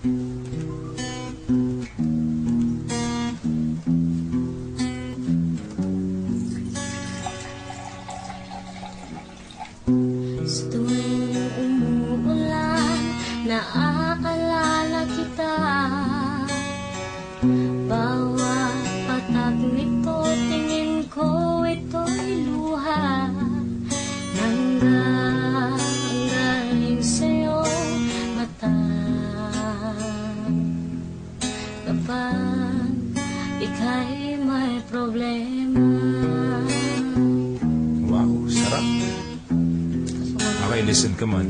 Sa tuwing umuulan, naaalala kita. Bawat patag nito, tingin ko ito'y luha. Nanggaling sa'yong mata. Kapag ika'y may problema. Wow, sarap. Okay, listen, come on.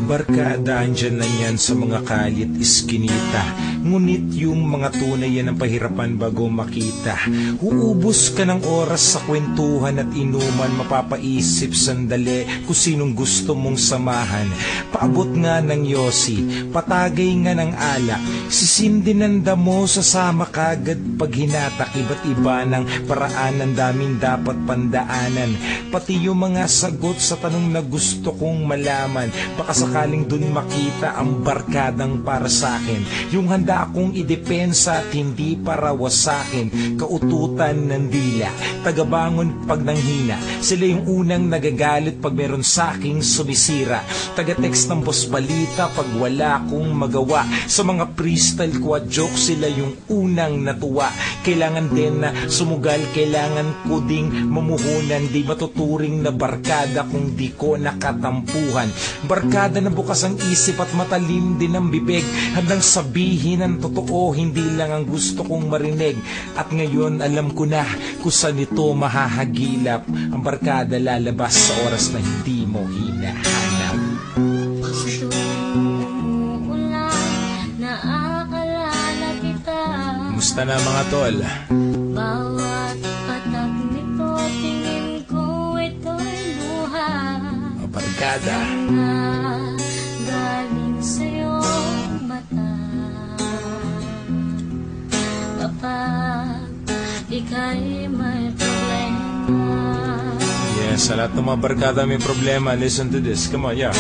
Barkada, andyan na yan sa mga kalit iskinita. Ngunit yung mga tunay yan ang pahirapan bago makita. Uubos ka ng oras sa kwentuhan at inuman. Mapapaisip sandali kung sinong gusto mong samahan. Paabot nga ng yosi, patagay nga ng alak. Sisindi ng damo, sasama kagad pag hinatak. Iba't iba ng paraan, ang daming dapat pandaanan. Pati yung mga sagot sa tanong na gusto kong malaman. Baka sakaling dun makita ang barkadang para sa'kin. Yung handa akong idepensa at hindi para wasakin. Kaututan ng dila, tagabangon pag nanghina. Sila yung unang nagagalit pag meron sa'king sumisira. Taga-text ng boss balita pag wala akong magawa. Sa mga freestyle ko at joke, sila yung unang natuwa. Kailangan din na sumugal, kailangan ko ding mamuhunan. Di matuturing na barkada kung di ko nakatampuhan. Barkada na bukas ang isip at matalim din ang bibig. Handang sabihin ang totoo, hindi lang ang gusto kong marinig. At ngayon alam ko na kung saan ito mahahagilap. Ang barkada lalabas sa oras na hindi mo hinahanap. Sa tuwing umuulan, naaalala kita. Kumusta na mga tol? Bawat patag nito, tingin ko ito'y luha. O barkada. Galing sa'yong mata. Kapag ika'y may problema. Yes, sa lahat ng mga barkada may problema. Listen to this, come on, yeah.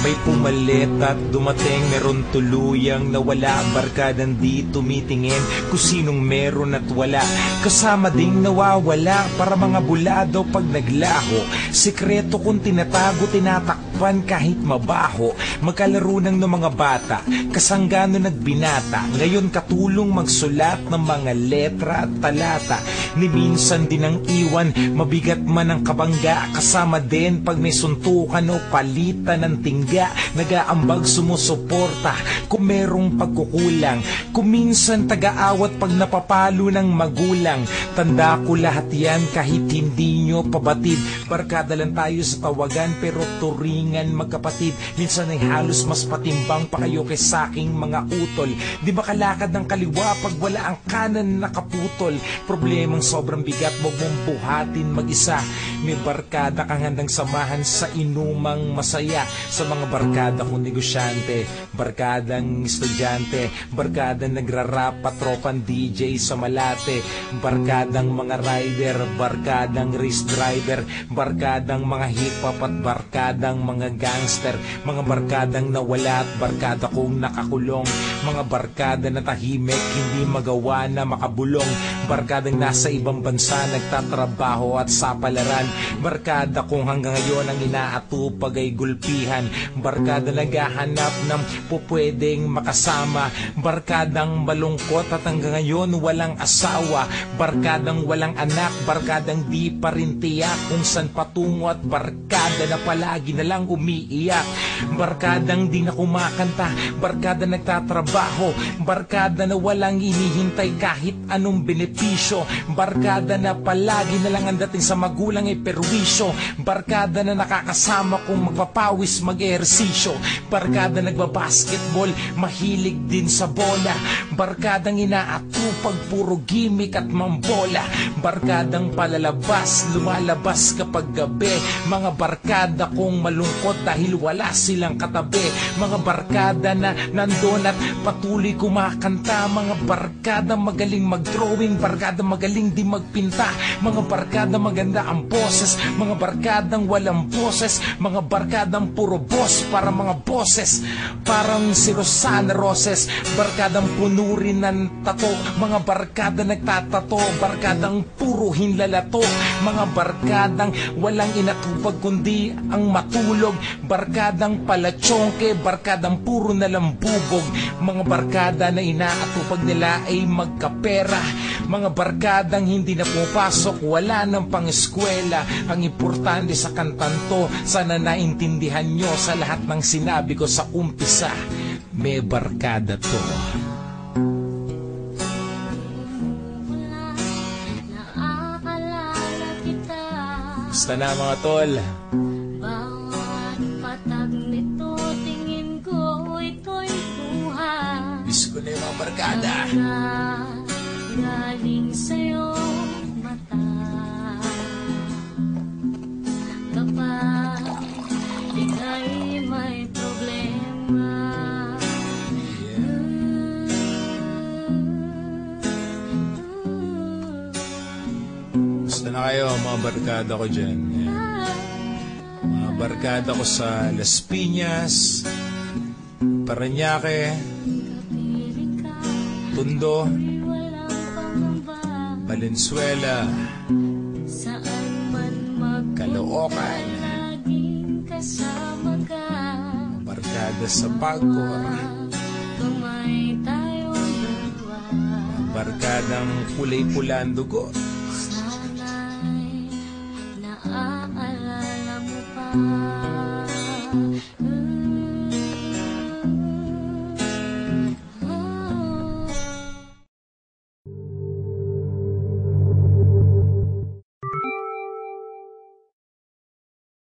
May pumalit at dumating, meron tuluyang nawala. Barkadang di tumitingin kung sinong meron at wala. Kasama ding nawawala para mga bulado pag naglaho. Sikreto kung tinatago, tinatakpan kahit mabaho. Magkalaro ng mga bata, kasanggano nagbinata. Ngayon katulong magsulat ng mga letra at talata. Ni minsan din ang iwan, mabigat man ang kabangga. Kasama din pag may suntukan o palitan ng tingga. Nagaambag sumusuporta kung merong pagkukulang. Kung minsan taga-awat pag napapalo ng magulang. Tanda ko lahat yan kahit hindi nyo pabatid. Barkada lang tayo sa tawagan pero turingan magkapatid. Minsan ay halos mas patimbang pa kayo kay saking mga utol. Di makalakad ng kaliwa pag wala ang kanan nakaputol. Problemang sobrang bigat, wag mong buhatin mag-isa. May barkada kang handang samahan sa inumang masaya. Sa mga barkada kong negosyante, barkadang estudyante, barkadang nagrarap, patropan DJ sa Malate, barkadang mga rider, barkadang race driver, barkadang mga hip-hop at barkadang mga gangster, mga barkadang nawala at barkada kong nakakulong, mga barkada na tahimik, hindi magawa na makabulong, barkadang nasa ibang bansa, nagtatrabaho at sa palaran, barkada kong hanggang ngayon ang inaatupag ay gulpihan, barkada naghahanap ng pupwedeng makasama, barkadang malungkot at hanggang ngayon walang asawa, barkadang walang anak, barkadang di pa rin tiyak kung saan patungo at barkada na palagi na lang umiiyak, barkadang di na kumakanta, barkada nagtatrabaho, barkada na walang hinihintay kahit anong benepisyo, barkada na palagi na lang ang dating sa magulang ay perwisyo, barkada na nakakasama kung magpapawis mag-ehersisyo, barkada nagbabasketball, mahilig din sa bola, Barkadang inaatupag, puro gimmick at mambola. Barkadang palalabas, lumalabas kapag gabi. Mga barkada kong malungkot dahil wala silang katabi. Mga barkada na nandun at patuloy kumakanta. Mga barkada magaling mag-drawing, barkada magaling di magpinta. Mga barkada maganda ang boses, mga barkadang walang boses. Mga barkadang puro boss para mga boses. Parang si Rosana Roses, barkadang puno rin ng tato. Mga barkada nagtatato, barkadang puro hinlalato. Mga barkadang walang inatupag kundi ang matulog. Barkadang palatsongke, barkadang puro nalambubog. Mga barkada na inaatupag nila ay magkapera. Mga barkadang hindi na pumapasok, wala nang pang-eskwela. Ang importante sa kantanto, sana naintindihan nyo sa lahat ng sinabi ko sa umpisa. May barkada to. Naaalala kita. Basta na mga tol. Bawat patag nito, tingin ko ito'y buhay. Miss ko na yung mga barkada. Galing sa'yo mata. Kapag ika'y may problema, Basta na kayo mga barkada ko dyan. Mga barkada ko sa Las Piñas, Parañaque, kapili ka, Tondo, walang pangamba. Valenzuela, Saan man magpunta, Caloocan, laging kasama ka. barkada sa Pagcor, Kamay tayong dalawa. barkadang kulay-pula ang dugo. Sana'y naaalala mo pa.